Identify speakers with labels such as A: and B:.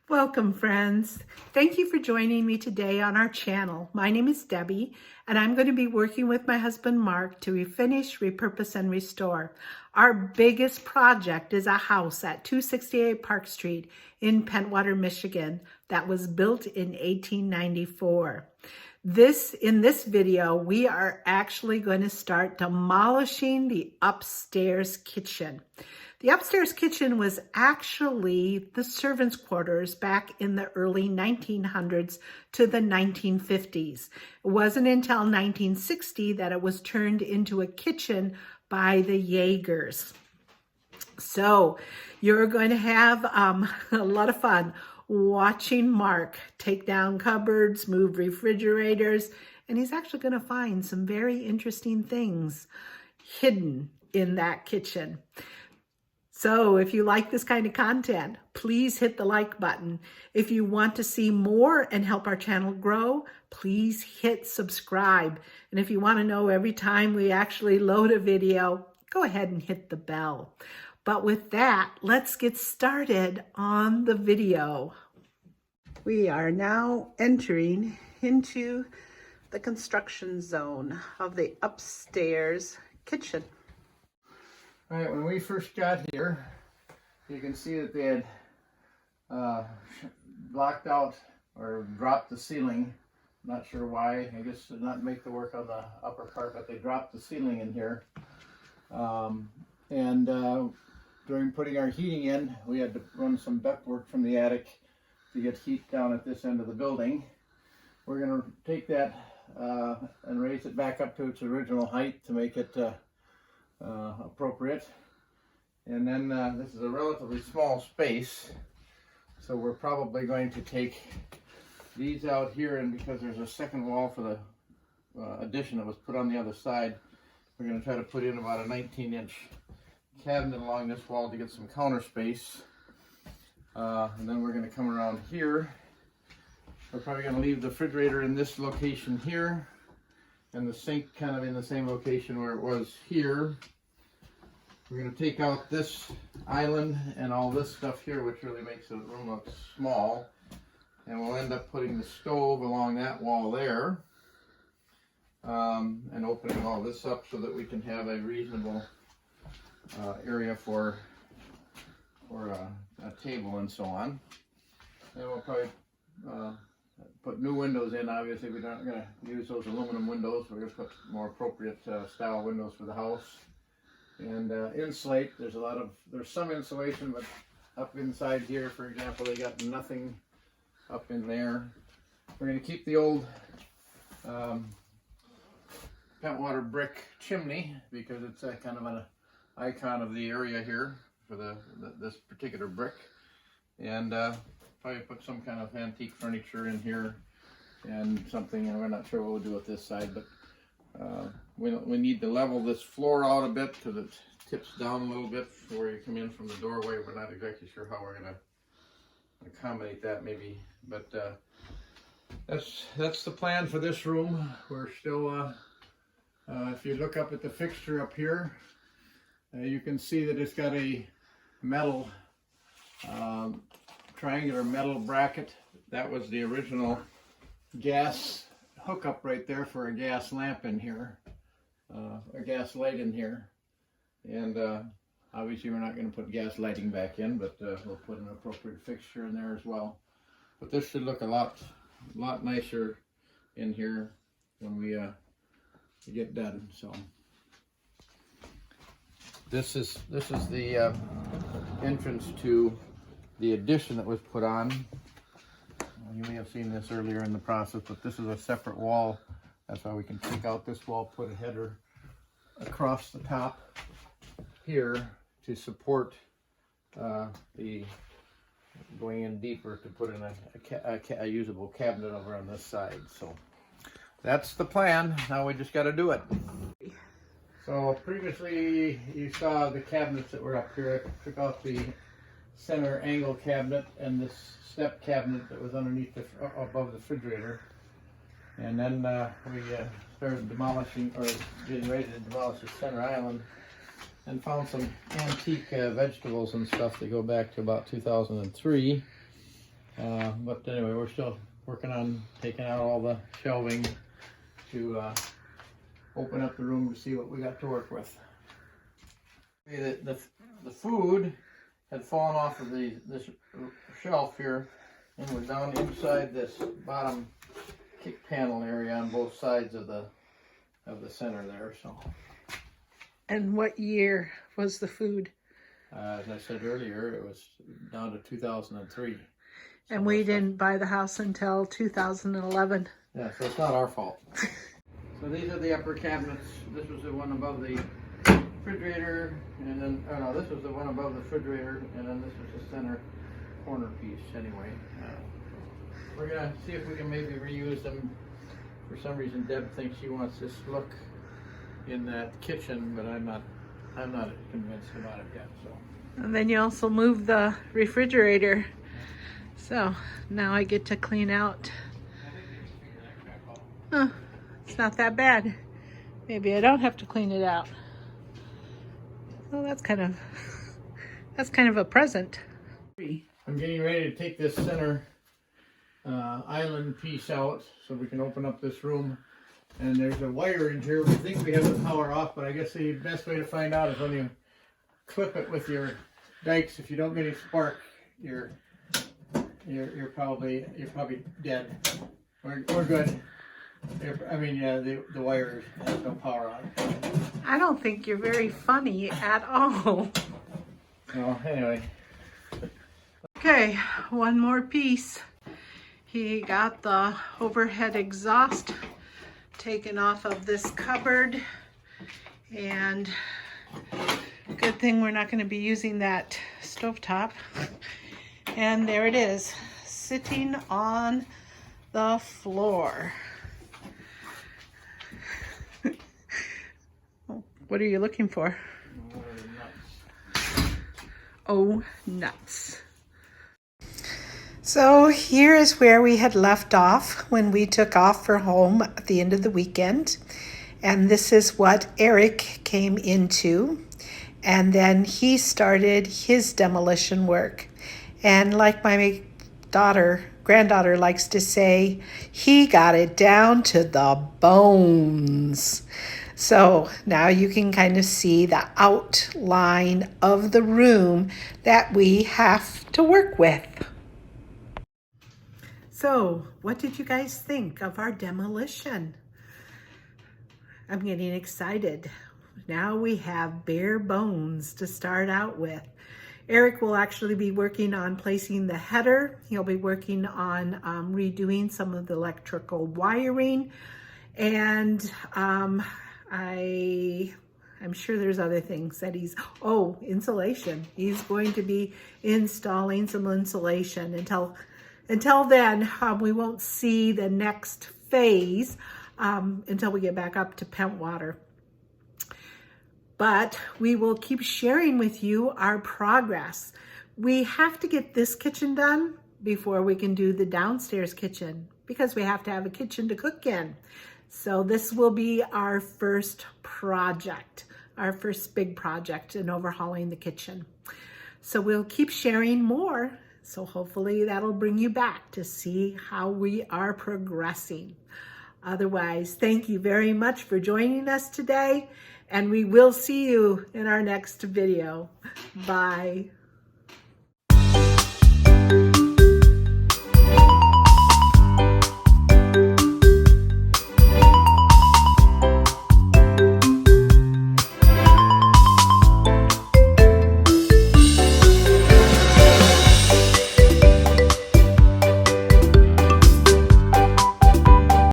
A: Welcome, friends. Thank you for joining me today on our channel. My name is Debbie, and I'm going to be working with my husband, Mark, to refinish, repurpose, and restore. Our biggest project is a house at 268 Park Street in Pentwater, Michigan, that was built in 1894. In this video, we are actually going to start demolishing the upstairs kitchen. The upstairs kitchen was actually the servants' quarters back in the early 1900s to the 1950s. It wasn't until 1960 that it was turned into a kitchen by the Jaegers. So you're going to have a lot of fun watching Mark take down cupboards, move refrigerators, and he's actually going to find some very interesting things hidden in that kitchen. So if you like this kind of content, please hit the like button. If you want to see more and help our channel grow, please hit subscribe. And if you want to know every time we actually load a video, go ahead and hit the bell. But with that, let's get started on the video. We are now entering into the construction zone of the upstairs kitchen.
B: All right, when we first got here, you can see that they had blocked out or dropped the ceiling. Not sure why. I guess to not make the work on the upper part, but they dropped the ceiling in here. During putting our heating in, we had to run some ductwork from the attic to get heat down at this end of the building. We're going to take that and raise it back up to its original height to make it appropriate. And then this is a relatively small space, so we're probably going to take these out here, and because there's a second wall for the addition that was put on the other side, we're going to try to put in about a 19-inch cabinet along this wall to get some counter space. And then we're going to come around here. We're probably going to leave the refrigerator in this location here, and the sink kind of in the same location where it was here. We're going to take out this island and all this stuff here, which really makes the room look small. And we'll end up putting the stove along that wall there, and opening all this up so that we can have a reasonable area for a table and so on. And we'll probably put new windows in. Obviously, we're not going to use those aluminum windows. We're going to put more appropriate style windows for the house. And insulate. There's some insulation, but up inside here, for example, they got nothing up in there. We're going to keep the old Pentwater brick chimney because it's kind of an icon of the area here for this particular brick. And probably put some kind of antique furniture in here and something, and we're not sure what we'll do with this side, but we need to level this floor out a bit because it tips down a little bit before you come in from the doorway. We're not exactly sure how we're going to accommodate that, maybe, but that's the plan for this room. We're still, if you look up at the fixture up here, you can see that it's got a metal triangular metal bracket. That was the original gas hookup right there for a gas lamp in here, a gas light in here. And obviously we're not going to put gas lighting back in, but we'll put an appropriate fixture in there as well. But this should look a lot nicer in here when we get done. So this is the entrance to the addition that was put on. You may have seen this earlier in the process, but this is a separate wall. That's why we can take out this wall, put a header across the top here to support the going in deeper to put in a usable cabinet over on this side. So that's the plan. Now we just got to do it. So previously you saw the cabinets that were up here. I took out the center angle cabinet and this step cabinet that was underneath above the refrigerator, and then we started demolishing, or getting ready to demolish the center island, and found some antique vegetables and stuff that go back to about 2003. But anyway, we're still working on taking out all the shelving to open up the room to see what we got to work with. The food had fallen off of this shelf here and was down inside this bottom kick panel area on both sides of the center there. So.
A: And what year was the food?
B: As I said earlier, it was down to 2003.
A: And we didn't buy the house until 2011.
B: Yeah, so it's not our fault. So these are the upper cabinets. This was the one above the refrigerator, and then, oh no, this was the one above the refrigerator, and then this was the center corner piece anyway. We're gonna see if we can maybe reuse them. For some reason, Deb thinks she wants this look in that kitchen, but I'm not convinced about it yet. So.
A: And then you also moved the refrigerator. So now I get to clean out. Huh, it's not that bad. Maybe I don't have to clean it out. Well, that's kind of a present.
B: I'm getting ready to take this center island piece out so we can open up this room. And there's a wire in here. We think we have the power off, but I guess the best way to find out is when you clip it with your dikes. If you don't get any spark, you're probably dead. We're good. The wire has no power on it.
A: I don't think you're very funny at all.
B: Well, anyway.
A: Okay, one more piece. He got the overhead exhaust taken off of this cupboard, and good thing we're not going to be using that stovetop. And there it is, sitting on the floor. What are you looking for? Oh, nuts. So here is where we had left off when we took off for home at the end of the weekend. And this is what Eric came into. And then he started his demolition work. And like my granddaughter likes to say, he got it down to the bones. So now you can kind of see the outline of the room that we have to work with. So, what did you guys think of our demolition? I'm getting excited. Now we have bare bones to start out with. Eric will actually be working on placing the header. He'll be working on redoing some of the electrical wiring. And I'm sure there's other things that insulation. He's going to be installing some insulation. Until then, we won't see the next phase until we get back up to Pentwater. But we will keep sharing with you our progress. We have to get this kitchen done before we can do the downstairs kitchen, because we have to have a kitchen to cook in. So this will be our first project, our first big project in overhauling the kitchen. So we'll keep sharing more. So hopefully that'll bring you back to see how we are progressing. Otherwise, thank you very much for joining us today, and we will see you in our next video. Bye.